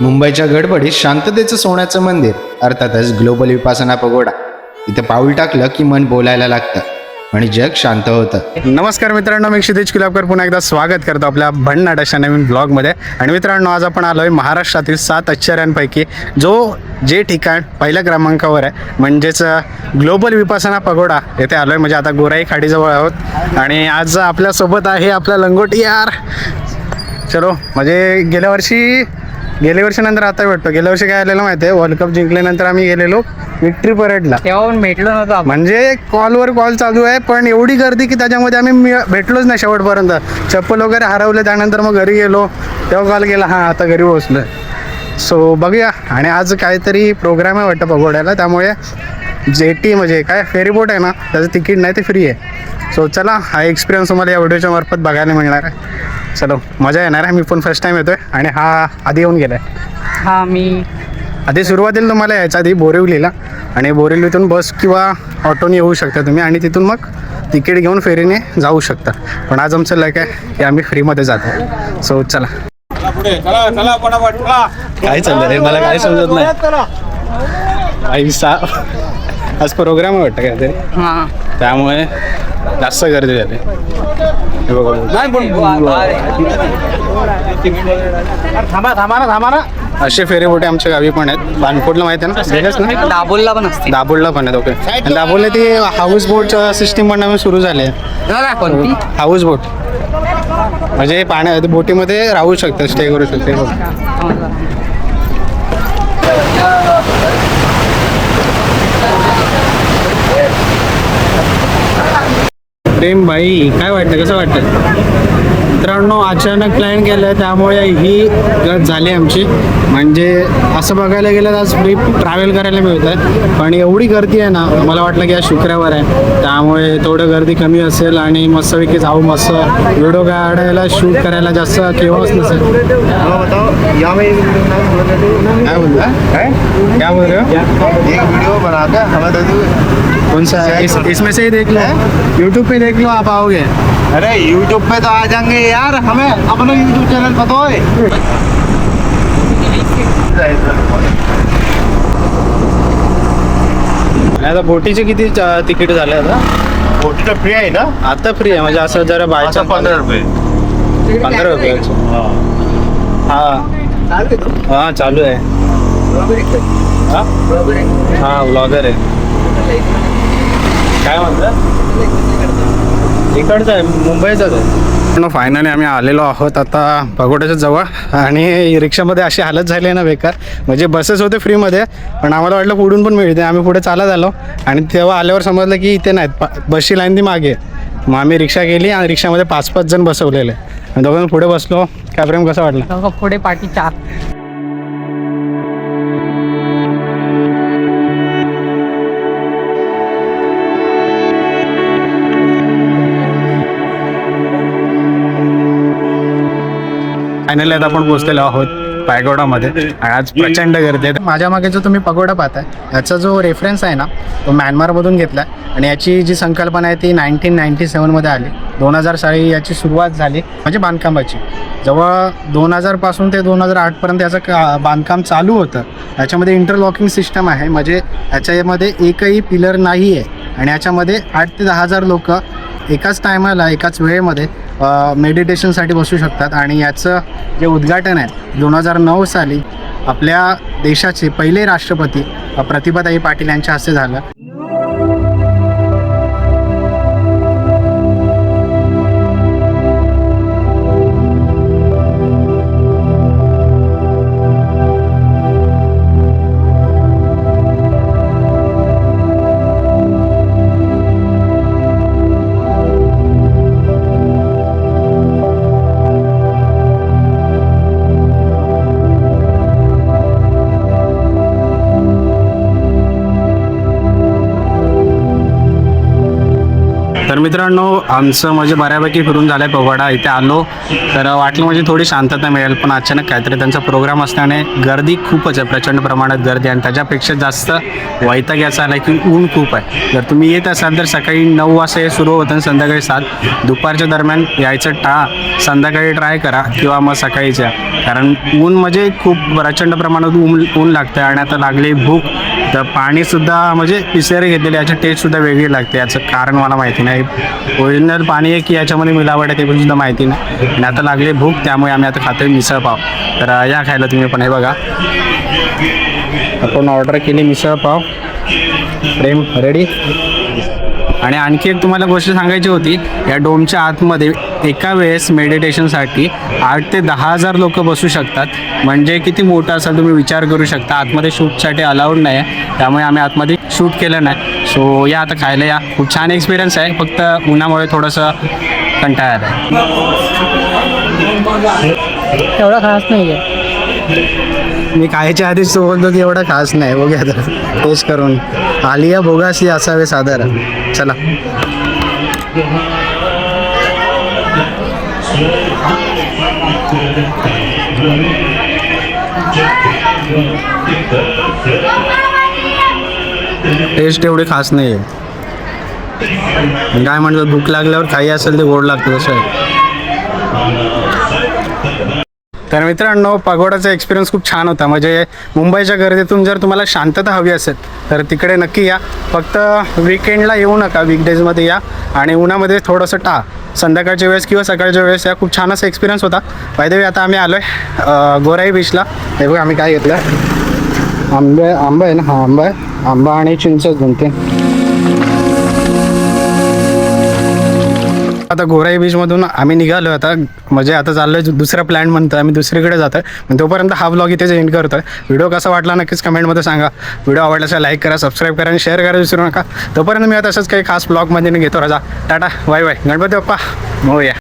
मुंबईच्या गडबडीत शांततेचं सोन्याचं मंदिर अर्थातच ग्लोबल विपासना पगोडा. इथे पाऊल टाकलं की मन बोलायला लागतं आणि जग शांत होतं. नमस्कार मित्रांनो, मी क्षितिज कुलाबकर पुन्हा एकदा स्वागत करतो आपल्या भन्नाट अशा नवीन ब्लॉगमध्ये. आणि मित्रांनो, आज आपण आलो आहे महाराष्ट्रातील 7 आश्चर्यांपैकी जे ठिकाण पहिल्या क्रमांकावर आहे, म्हणजेच ग्लोबल विपासना पगोडा येथे आलो आहे. म्हणजे आता गोराई खाडीजवळ आहोत आणि आज आपल्यासोबत आहे आपला लंगोटी यार. चलो, म्हणजे गेल्या वर्षी नंतर आता भेटतो. गेल्या वर्षी काय आलेलं माहिती आहे, वर्ल्ड कप जिंकल्यानंतर आम्ही गेलेलो विक्ट्री परेडला, तेव्हा पण भेटलो नव्हतो. म्हणजे कॉलवर कॉल चालू आहे, पण एवढी गर्दी की त्याच्यामध्ये आम्ही भेटलोच नाही शेवटपर्यंत. चप्पल वगैरे हरवले, त्यानंतर मग घरी गेलो, तेव्हा कॉल केला, हां आता घरी पोहोचलो. सो बघूया. आणि आज काहीतरी प्रोग्राम आहे वाटतं पगोड्याला, त्यामुळे जेटी म्हणजे काय फेरीबोट आहे ना, त्याचं तिकीट नाही, ते फ्री आहे. सो चला, हा एक्सपिरियन्स तुम्हाला या व्हिडिओच्या मार्फत बघायला मिळणार आहे. चलो, मजा येणार आहे. मी पण फर्स्ट टाईम येतोय आणि हा आधी येऊन गेलाय. हा, मी आधी सुरुवातीला तुम्हाला यायचा आधी बोरिवलीला, आणि बोरिवलीतून बस किंवा ऑटोने येऊ शकता तुम्ही, आणि तिथून मग तिकीट घेऊन फेरीने जाऊ शकता. पण आज आमचं लक आहे की आम्ही फ्रीमध्ये जातो. सो चला. काय चाललं रे, मला काय समजत नाही. आज प्रोग्राम आहे वाटतं काहीतरी, हा त्यामुळे जास्त गर्दी झाली. थांबा ना. असे फेरीबोटे आमच्या गावी पण आहेत. बानकोटला माहिती आहे ना, गेलंच ना? दाबोलला पण असते. दाभोळला पण आहेत. ओके, दाभोळला ती हाऊस बोट सिस्टीम पण नवीन सुरू झाली आहे. कोणती? हाऊस बोट म्हणजे पाण्यात बोटीमध्ये राहू शकतं, स्टे करू शकते. प्रेम भाई, काय वाटतं, कसं वाटतं? मित्रांनो, अचानक प्लॅन केलं त्यामुळे ही गत झाली आमची. म्हणजे असं बघायला गेलं तर आज ट्रिप ट्रॅव्हल करायला मिळतं आहे, पण एवढी गर्दी आहे ना, मला वाटलं की आज शुक्रवार आहे त्यामुळे थोडं गर्दी कमी असेल आणि मस्तपैकी जाऊ, मस्त व्हिडिओ काढायला, शूट करायला जास्त केव्हाच नसेल. काय बोलता, क्या बोल रहे हो? एक वीडियो बनाकर हमें कौन सा? इसमें से ही देख लो, यूट्यूब पे देख लो, आप आओगे. अरे यूट्यूब पे तो आ जाएंगे यार, हमें अपना यूट्यूब चैनल पता है. आता बोटीचे किती तिकीट झाले आता? बोटी तो फ्री आहे ना आता फ्री आहे, म्हणजे असं जरा बायचा 15 रुपये. 15 रुपये. हां चालू आहे. हां व्लॉगर आहे. काय म्हणतात? इकडचं आहे, मुंबईचाच आहे. फायनली आम्ही आलेलो आहोत आता पगोड्याच्या जवळ, आणि रिक्षामध्ये अशी हालत झाली आहे ना बेकार. म्हणजे बसेस होते फ्रीमध्ये, पण आम्हाला वाटलं पुढून पण मिळते. आम्ही पुढे चालत आलो आणि तेव्हा आल्यावर समजलं की इथे नाहीत, बसची लाईन ती मागे. मग आम्ही रिक्षा केली आणि रिक्षामध्ये 5-5 जण बसवलेले. दोघांना पुढे बसलो. काय प्रेम, कसं वाटलं? पुढे पाठी 4. फायनली आता आपण पोहोचलेलो आहोत पॅगोडामध्ये, आणि आज प्रचंड गर्दी आहे. माझ्या मागे जो तुम्ही पगोडा पाहताय, याचा जो रेफरन्स आहे ना, तो म्यानमारमधून घेतला आहे. आणि याची जी संकल्पना आहे ती 1997मध्ये आली. 2000 साली याची सुरुवात झाली, म्हणजे बांधकामाची. जवळ 2000 पासून ते 2008पर्यंत याचं बांधकाम चालू होतं. याच्यामध्ये इंटरलॉकिंग सिस्टम आहे, म्हणजे याच्यामध्ये एकही पिलर नाही आहे, आणि याच्यामध्ये 8 ते 10 हजार लोक एकाच टायमाला, एकाच वेळेमध्ये मेडिटेशनसाठी बसू शकतात. आणि याचं जे उद्घाटन आहे 2009 साली आपल्या देशाचे पहिले राष्ट्रपती प्रतिभाताई पाटील यांच्या हस्ते झालं. तर मित्रांनो आमचं म्हणजे बऱ्यापैकी फिरून झालं आहे पगोडा. इथे आलो तर वाटलं म्हणजे थोडी शांतता मिळेल, पण अचानक काहीतरी त्यांचा प्रोग्राम असल्याने गर्दी खूपच आहे, प्रचंड प्रमाणात गर्दी. आणि त्याच्यापेक्षा जास्त वैताग याचा आला की ऊन खूप आहे. जर तुम्ही येत असाल तर सकाळी 9 वाजता हे सुरू होतं आणि संध्याकाळी 7 दुपारच्या दरम्यान यायचं टाळा. संध्याकाळी ट्राय करा किंवा मग सकाळीच या, कारण ऊन म्हणजे खूप प्रचंड प्रमाणात ऊन लागतं. आणि आता लागली भूक, तर पाणीसुद्धा म्हणजे पिसेरे घेतलेले, याची टेस्टसुद्धा वेगळी लागते. याचं कारण मला माहिती नाही, ओरिजिनल पाणी आहे की याच्यामध्ये मिलावट आहे ते पण सुद्धा माहिती नाही. आणि आता लागली भूक, त्यामुळे आम्ही आता खातोय मिसळपाव. तर या खायला तुम्ही पण. हे बघा आपण ऑर्डर केली मिसळपाव. प्रेम रेडी. आणि आणखी एक तुम्हाला गोष्ट सांगायची होती, या डोमच्या आतमध्ये एका वेळेस मेडिटेशनसाठी 8 ते 10,000 लोक बसू शकतात. म्हणजे किती मोठं असेल तुम्ही विचार करू शकता. आतमध्ये शूटसाठी अलाउड नाही आहे, त्यामुळे आम्ही आतमध्ये शूट केलं नाही. सो या आता खायला या. खूप छान एक्सपिरियन्स आहे, फक्त उन्हामुळे थोडंसं कंटाळा आला आहे. एवढा खास नाही आहे. मी खायच्या आधीच तो बोलतो की एवढा खास नाही. बघूया तर टेस्ट करून. आलिया भोगासी असावे साधारण. चला. टेस्ट एवढी खास नाही आहे. काय म्हणतात, भूक लागल्यावर काही असेल ते गोड लागतं तसं आहे. तर मित्रांनो पगोडाचा एक्सपिरियन्स खूप छान होता. म्हणजे मुंबईच्या गर्दीतून जर तुम्हाला शांतता हवी असेल तर तिकडे नक्की या. फक्त विकेंडला येऊ नका, वीकडेजमध्ये या. आणि उन्हामध्ये थोडंसं संध्याकाळच्या वेळेस किंवा सकाळच्या वेळेस या. खूप छान असा एक्सपिरियन्स होता. बाय द वे आता आम्ही आलो आहे गोराई बीचला. हे बघा आम्ही काय घेतलं. आंबा आहे ना, हा आंबा आहे. आंबा आणि चिंच 2-3. आता गोराई बीचमधून आम्ही निघालो आता. म्हणजे आता चाललो आहे दुसरा प्लॅन म्हणतो, आम्ही दुसरीकडे जातो आहे. तोपर्यंत हा व्लॉग इथेच एंड करतो आहे. व्हिडिओ कसा वाटला नक्कीच कमेंटमध्ये सांगा. व्हिडिओ आवडला असेल लाईक करा, सबस्क्राईब करा आणि शेअर करायला विसरू नका. तोपर्यंत मी आता असंच काही खास ब्लॉगमध्ये घेतो. राजा tata bye bye. Ganpati Bappa Morya.